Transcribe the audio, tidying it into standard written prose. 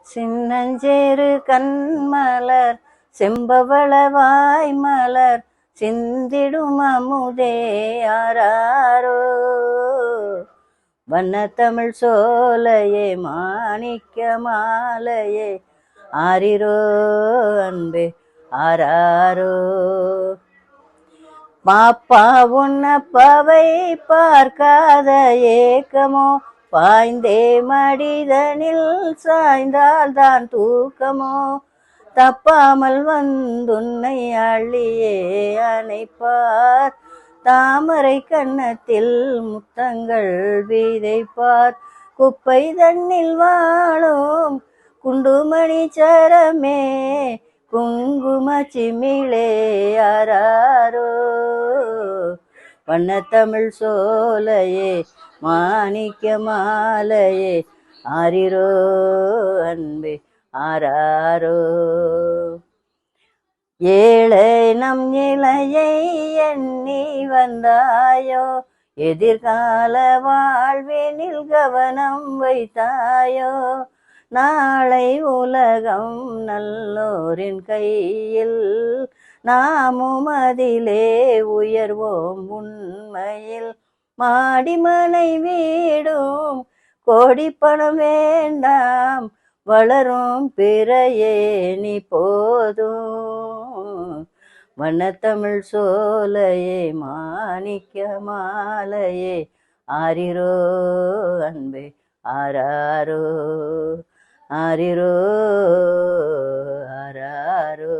சின்னஞ்சேறு கண்மலர் செம்பவளவாய் மலர் சிந்திடும் அமுதே ஆராரோ. வண்ணத்தமிழ் சோலையே மாணிக்க மாலையே ஆரிரோ அன்பே ஆராரோ. பாப்பா உன்னப்பாவை பார்க்காத ஏக்கமோ, பாய்ந்தே மடிதனில் சாய்ந்தால் தான் தூக்கமோ, தப்பாமல் வந்துன்னை அள்ளியே அணைப்பார், தாமரை கன்னத்தில் முத்தங்கள் விதைப்பார், குப்பை தன்னில் வாழும் குண்டுமணி சரமே குங்கும சிமிழே ஆராரோ. வண்ணத்தமிழ் சோலையே மாணிக்க மாலையே ஆரிரோ அன்பே ஆராரோ. ஏழை நம் நிலையை எண்ணி வந்தாயோ, எதிர்கால வாழ்வினில் கவனம் வைத்தாயோ, நாளை உலகம் நல்லோரின் கையில், நாமும் அதிலே உயர்வோம் உண்மையில். மாடிமனை வீடும் கோடி பணம் வேண்டாம், வளரும் பிறையே நீ போதும். வண்ணத்தமிழ் சோலையே மாணிக்க மாலையே ஆரிரோ அன்பே ஆராரோ ஆரிரோ ஆராரோ.